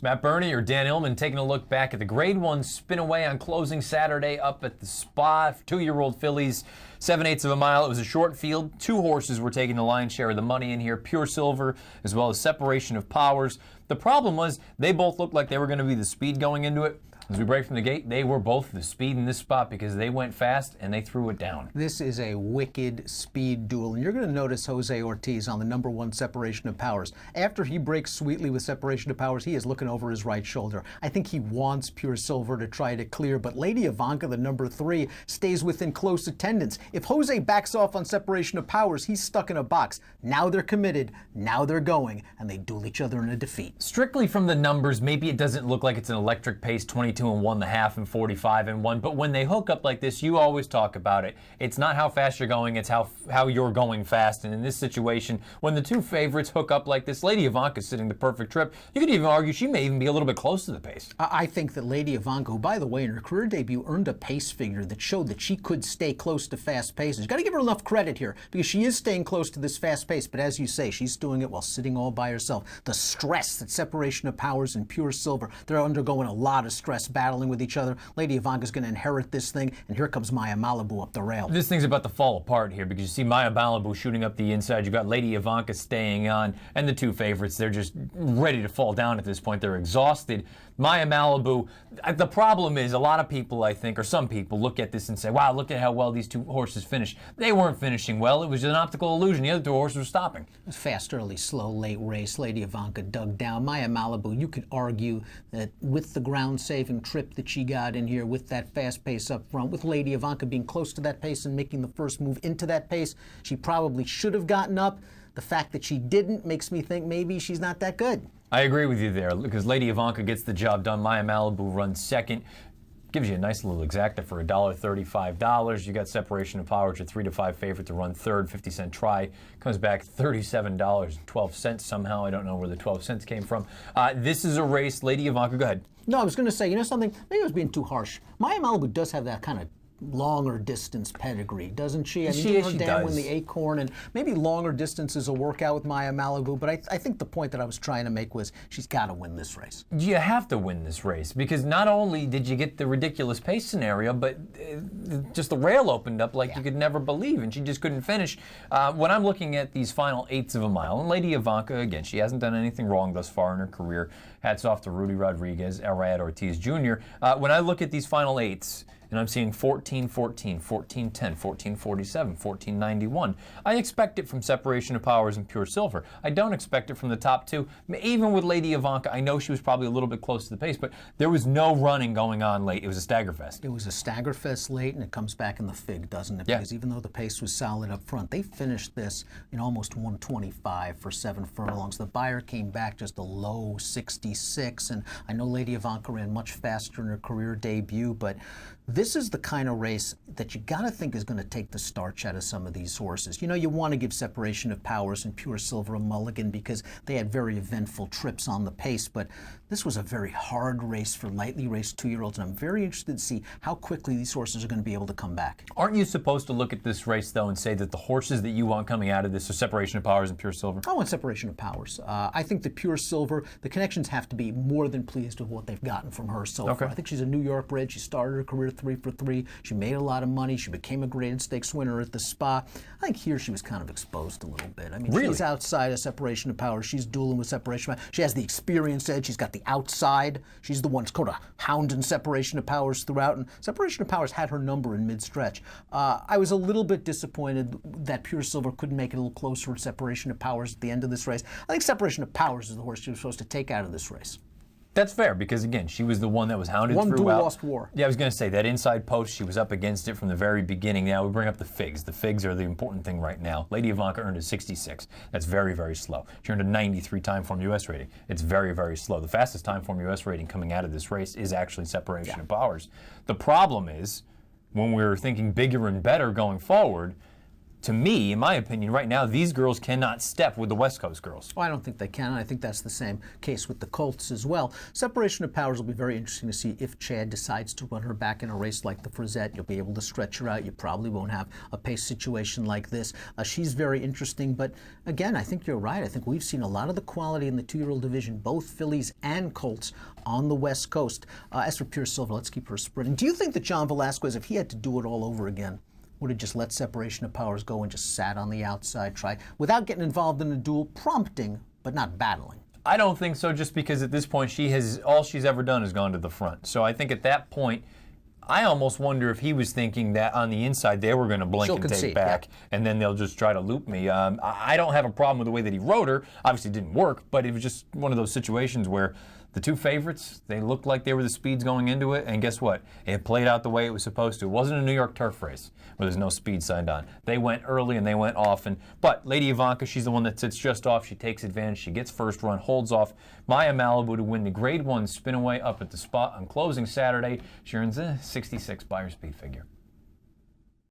Matt Birney or Dan Illman taking a look back at the Grade 1 Spinaway on closing Saturday up at the Spa. 2-year-old fillies, 7/8 of a mile. It was a short field. 2 horses were taking the lion's share of the money in here. Pure Silver as well as Separation of Powers. The problem was they both looked like they were going to be the speed going into it. As we break from the gate, they were both the speed in this spot because they went fast and they threw it down. This is a wicked speed duel, and you're going to notice Jose Ortiz on the #1 Separation of Powers. After he breaks sweetly with Separation of Powers, he is looking over his right shoulder. I think he wants Pure Silver to try to clear, but Lady Ivanka, the #3, stays within close attendance. If Jose backs off on Separation of Powers, he's stuck in a box. Now they're committed, now they're going, and they duel each other in a defeat. Strictly from the numbers, maybe it doesn't look like it's an electric pace, 22 and 1.5 and 45 and 1, but when they hook up like this, you always talk about it. It's not how fast you're going, it's how you're going fast. And in this situation, when the 2 favorites hook up like this, Lady Ivanka's sitting the perfect trip. You could even argue she may even be a little bit close to the pace. I think that Lady Ivanka, who, by the way, in her career debut earned a pace figure that showed that she could stay close to fast paces. You've got to give her enough credit here because she is staying close to this fast pace, but as you say, she's doing it while sitting all by herself. The stress that Separation of Powers and Pure Silver, they're undergoing a lot of stress battling with each other. Lady Ivanka's going to inherit this thing, and here comes Maya Malibu up the rail. This thing's about to fall apart here because you see Maya Malibu shooting up the inside. You've got Lady Ivanka staying on, and the 2 favorites, they're just ready to fall down at this point. They're exhausted. Maya Malibu, the problem is a lot of people, I think, or some people, look at this and say, wow, look at how well these 2 horses finished. They weren't finishing well. It was an optical illusion. The other 2 horses were stopping. It was fast, early, slow, late race. Lady Ivanka dug down. Maya Malibu, you could argue that with the ground-saving trip that she got in here, with that fast pace up front, with Lady Ivanka being close to that pace and making the first move into that pace, she probably should have gotten up. The fact that she didn't makes me think maybe she's not that good. I agree with you there because Lady Ivanka gets the job done. Maya Malibu runs second. Gives you a nice little exacta for $1.35. You got Separation of Powers, your 3 to 5 favorite to run third, 50-cent try. Comes back $37.12 somehow. I don't know where the 12 cents came from. This is a race. Lady Ivanka, go ahead. No, I was going to say, you know something? Maybe I was being too harsh. Maya Malibu does have that kind of longer distance pedigree, doesn't she? I mean, she her dad does. win the Acorn, and maybe longer distances will work out with Maya Malibu, but I think the point that I was trying to make was she's got to win this race. You have to win this race because not only did you get the ridiculous pace scenario, but just the rail opened up like you could never believe, and she just couldn't finish. When I'm looking at these final 1/8 of a mile, and Lady Ivanka, again, she hasn't done anything wrong thus far in her career. Hats off to Rudy Rodriguez, Arad Ortiz Jr. When I look at these final 8s, and I'm seeing 14-14, 14-10, 14-47, 14-91. I expect it from Separation of Powers and Pure Silver. I don't expect it from the top 2. Even with Lady Ivanka, I know she was probably a little bit close to the pace, but there was no running going on late. It was a staggerfest. It was a staggerfest late, and it comes back in the fig, doesn't it? Yeah. Because even though the pace was solid up front, they finished this in almost 125 for 7 furlongs. The buyer came back just a low 66, and I know Lady Ivanka ran much faster in her career debut, but this is the kind of race that you got to think is going to take the starch out of some of these horses. You know, you want to give Separation of Powers and Pure Silver a mulligan because they had very eventful trips on the pace, but this was a very hard race for lightly raced 2-year-olds, and I'm very interested to see how quickly these horses are going to be able to come back. Aren't you supposed to look at this race, though, and say that the horses that you want coming out of this are Separation of Powers and Pure Silver? I want Separation of Powers. I think the Pure Silver, the connections have to be more than pleased with what they've gotten from her so far. I think she's a New York bred. She started her career 3 for 3. She made a lot of money. She became a graded stakes winner at the Spa. I think here she was kind of exposed a little bit. I mean, really? She's outside of Separation of Powers. She's dueling with Separation of Powers. She has the experience edge. She's got the outside. She's the one sort of hounding Separation of Powers throughout, and Separation of Powers had her number in mid-stretch. I was a little bit disappointed that Pure Silver couldn't make it a little closer with Separation of Powers at the end of this race. I think Separation of Powers is the horse she was supposed to take out of this race. That's fair because, again, she was the one that was hounded One throughout. dual lost war. Yeah, I was going to say, that inside post, she was up against it from the very beginning. Now, we bring up the figs. The figs are the important thing right now. Lady Ivanka earned a 66. That's very, very slow. She earned a 93 Timeform U.S. rating. It's very, very slow. The fastest Timeform U.S. rating coming out of this race is actually Separation of Powers. The problem is, when we're thinking bigger and better going forward, to me, in my opinion, right now, these girls cannot step with the West Coast girls. Oh, I don't think they can. I think that's the same case with the Colts as well. Separation of powers will be very interesting to see if Chad decides to run her back in a race like the Frizette. You'll be able to stretch her out. You probably won't have a pace situation like this. She's very interesting, but again, I think you're right. I think we've seen a lot of the quality in the 2-year-old division, both fillies and colts on the West Coast. As for Pure Silver, let's keep her sprinting. Do you think that John Velasquez, if he had to do it all over again, would have just let separation of powers go and just sat on the outside, try without getting involved in a duel, prompting but not battling? I don't think so, just because at this point all she's ever done is gone to the front. So I think at that point, I almost wonder if he was thinking that on the inside they were going to blink and take back, and then they'll just try to loop me. I don't have a problem with the way that he rode her. Obviously, it didn't work, but it was just one of those situations where the two favorites, they looked like they were the speeds going into it, and guess what? It played out the way it was supposed to. It wasn't a New York turf race where there's no speed signed on. They went early and they went often. But Lady Ivanka, she's the one that sits just off. She takes advantage. She gets first run, holds off Maya Malibu to win the Grade 1 Spinaway up at the spot on closing Saturday. She earns a 66 Beyer speed figure.